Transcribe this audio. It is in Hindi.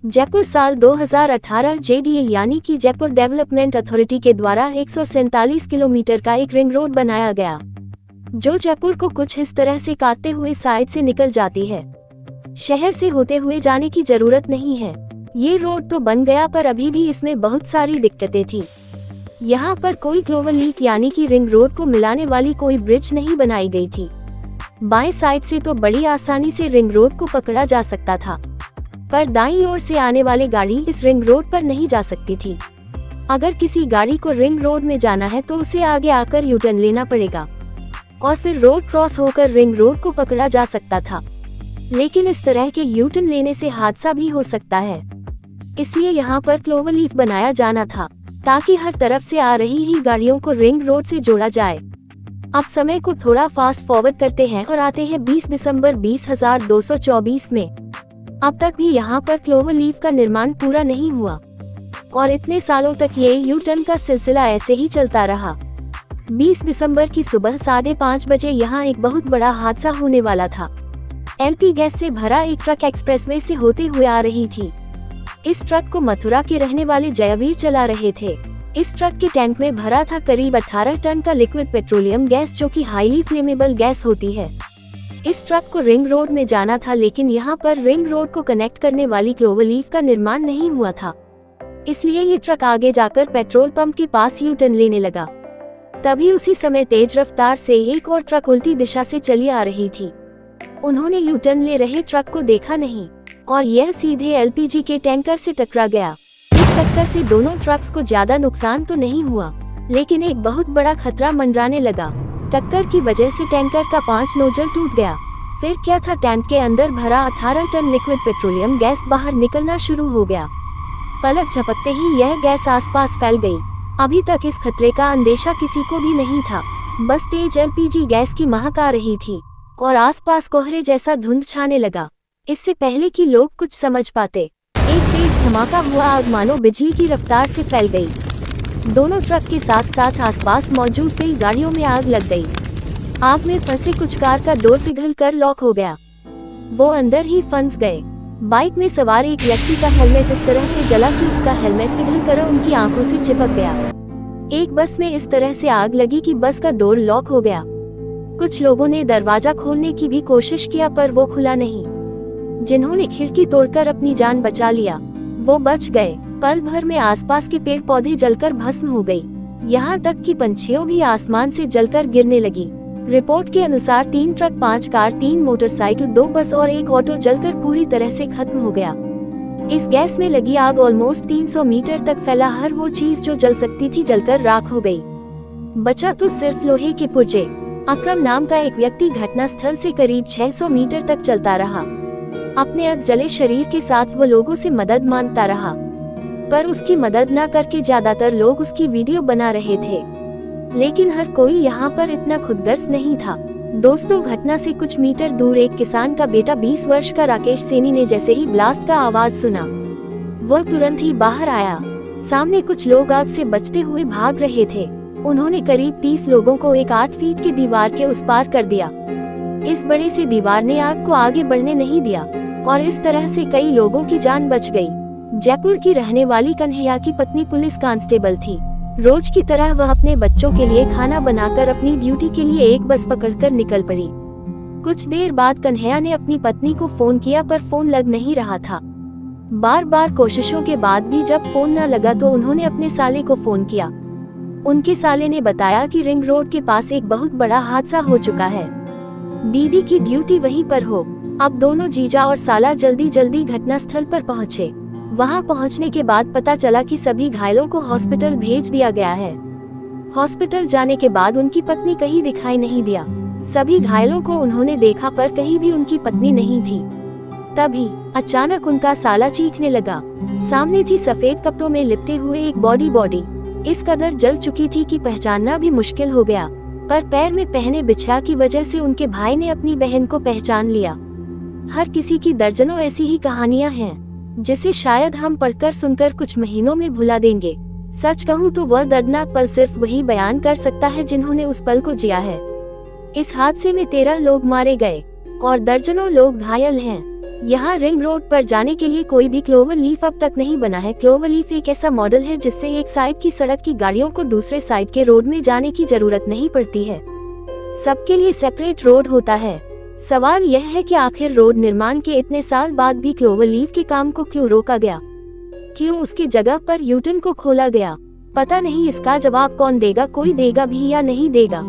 जयपुर साल 2018 JDA यानी कि जयपुर डेवलपमेंट अथॉरिटी के द्वारा 147 किलोमीटर का एक रिंग रोड बनाया गया, जो जयपुर को कुछ इस तरह से काटते हुए साइड से निकल जाती है। शहर से होते हुए जाने की जरूरत नहीं है। ये रोड तो बन गया, पर अभी भी इसमें बहुत सारी दिक्कतें थी। यहाँ पर कोई क्लोवरलीफ यानी कि रिंग रोड को मिलाने वाली कोई ब्रिज नहीं बनाई गई थी। बाएं साइड से तो बड़ी आसानी से रिंग रोड को पकड़ा जा सकता था, पर दाईं ओर से आने वाली गाड़ी इस रिंग रोड पर नहीं जा सकती थी। अगर किसी गाड़ी को रिंग रोड में जाना है तो उसे आगे आकर यू टर्न लेना पड़ेगा और फिर रोड क्रॉस होकर रिंग रोड को पकड़ा जा सकता था। लेकिन इस तरह के यू टर्न लेने से हादसा भी हो सकता है, इसलिए यहाँ पर क्लोवरलीफ बनाया जाना था, ताकि हर तरफ से आ रही ही गाड़ियों को रिंग रोड से जोड़ा जाए। अब समय को थोड़ा फास्ट फॉरवर्ड करते हैं और आते हैं 20 दिसंबर 20,224 में। अब तक भी यहाँ पर क्लोवरलीफ का निर्माण पूरा नहीं हुआ और इतने सालों तक ये यू टर्न का सिलसिला ऐसे ही चलता रहा। 20 दिसंबर की सुबह 5:30 बजे यहाँ एक बहुत बड़ा हादसा होने वाला था। LP गैस से भरा एक ट्रक एक्सप्रेसवे से होते हुए आ रही थी। इस ट्रक को मथुरा के रहने वाले जयवीर चला रहे थे। इस ट्रक के टैंक में भरा था करीब 18 टन का लिक्विड पेट्रोलियम गैस, जो कि हाईली फ्लेमेबल गैस होती है। इस ट्रक को रिंग रोड में जाना था, लेकिन यहाँ पर रिंग रोड को कनेक्ट करने वाली क्लोवरलीफ का निर्माण नहीं हुआ था, इसलिए ये ट्रक आगे जाकर पेट्रोल पंप के पास यू टर्न लेने लगा। तभी उसी समय तेज रफ्तार से एक और ट्रक उल्टी दिशा से चली आ रही थी। उन्होंने यू टर्न ले रहे ट्रक को देखा नहीं और यह सीधे LPG के टैंकर से टकरा गया। इस टक्कर से दोनों ट्रक्स को ज्यादा नुकसान तो नहीं हुआ, लेकिन एक बहुत बड़ा खतरा मंडराने लगा। टक्कर की वजह से टैंकर का 5 नोजल टूट गया। फिर क्या था, टैंक के अंदर भरा 18 टन लिक्विड पेट्रोलियम गैस बाहर निकलना शुरू हो गया। पलक झपकते ही यह गैस आसपास फैल गई। अभी तक इस खतरे का अंदेशा किसी को भी नहीं था, बस तेज LPG गैस की महक आ रही थी और आसपास कोहरे जैसा धुंध छाने लगा। इससे पहले कि लोग कुछ समझ पाते, एक तेज धमाका हुआ। आग मानो बिजली की रफ्तार से फैल गई। दोनों ट्रक के साथ साथ आसपास मौजूद कई गाड़ियों में आग लग गई। आग में फंसे कुछ कार का डोर पिघल कर लॉक हो गया, वो अंदर ही फंस गए। बाइक में सवार एक व्यक्ति का हेलमेट इस तरह से जला कि उसका हेलमेट पिघल कर उनकी आंखों से चिपक गया। एक बस में इस तरह से आग लगी कि बस का डोर लॉक हो गया। कुछ लोगों ने दरवाजा खोलने की भी कोशिश किया, पर वो खुला नहीं। जिन्होंने खिड़की तोड़कर अपनी जान बचा लिया, वो बच गए। पल भर में आसपास के पेड़ पौधे जलकर भस्म हो गई, यहाँ तक कि पंछियों भी आसमान से जलकर गिरने लगी। रिपोर्ट के अनुसार 3 ट्रक, 5 कार, 3 मोटरसाइकिल, 2 बस और 1 ऑटो जलकर पूरी तरह से खत्म हो गया। इस गैस में लगी आग ऑलमोस्ट 300 मीटर तक फैला। हर वो चीज जो जल सकती थी जलकर राख हो गई। बचा तो सिर्फ लोहे के पुर्जे। अकरम नाम का एक व्यक्ति घटनास्थल से करीब 600 मीटर तक चलता रहा। अपने अग जले शरीर के साथ वो लोगों से मदद मांगता रहा, पर उसकी मदद न करके ज्यादातर लोग उसकी वीडियो बना रहे थे। लेकिन हर कोई यहाँ पर इतना खुदगर्ज नहीं था। दोस्तों, घटना से कुछ मीटर दूर एक किसान का बेटा 20 वर्ष का राकेश सैनी ने जैसे ही ब्लास्ट का आवाज सुना, वह तुरंत ही बाहर आया। सामने कुछ लोग आग से बचते हुए भाग रहे थे। उन्होंने करीब 30 लोगों को एक 8 फीट की दीवार के उस पार कर दिया। इस बड़े से दीवार ने आग को आगे बढ़ने नहीं दिया और इस तरह से कई लोगों की जान बच गई। जयपुर की रहने वाली कन्हैया की पत्नी पुलिस कांस्टेबल थी। रोज की तरह वह अपने बच्चों के लिए खाना बनाकर अपनी ड्यूटी के लिए एक बस पकड़कर निकल पड़ी। कुछ देर बाद कन्हैया ने अपनी पत्नी को फोन किया, पर फोन लग नहीं रहा था। बार बार कोशिशों के बाद भी जब फोन न लगा तो उन्होंने अपने साले को फोन किया। उनके साले ने बताया कि रिंग रोड के पास एक बहुत बड़ा हादसा हो चुका है, दीदी की ड्यूटी वहीं पर हो। अब दोनों जीजा और साला जल्दी जल्दी घटनास्थल पर पहुंचे। वहां पहुंचने के बाद पता चला कि सभी घायलों को हॉस्पिटल भेज दिया गया है। हॉस्पिटल जाने के बाद उनकी पत्नी कहीं दिखाई नहीं दिया। सभी घायलों को उन्होंने देखा, पर कहीं भी उनकी पत्नी नहीं थी। तभी अचानक उनका साला चीखने लगा। सामने थी सफेद कपड़ों में लिपटे हुए एक बॉडी इस कदर जल चुकी थी कि पहचानना भी मुश्किल हो गया, पर पैर में पहने बिछा की वजह से उनके भाई ने अपनी बहन को पहचान लिया। हर किसी की दर्जनों ऐसी ही कहानियां हैं, जिसे शायद हम पढ़कर सुनकर कुछ महीनों में भुला देंगे। सच कहूँ तो वह दर्दनाक पल सिर्फ वही बयान कर सकता है जिन्होंने उस पल को जिया है। इस हादसे में 13 लोग मारे गए और दर्जनों लोग घायल हैं। यहाँ रिंग रोड पर जाने के लिए कोई भी क्लोवर लीफ अब तक नहीं बना है। क्लोवर लीफ एक ऐसा मॉडल है जिससे एक साइड की सड़क की गाड़ियों को दूसरे साइड के रोड में जाने की जरूरत नहीं पड़ती है। सबके लिए सेपरेट रोड होता है। सवाल यह है कि आखिर रोड निर्माण के इतने साल बाद भी क्लोवर लीफ के काम को क्यों रोका गया, क्यों उसकी जगह पर यूटर्न को खोला गया? पता नहीं, इसका जवाब कौन देगा, कोई देगा भी या नहीं देगा।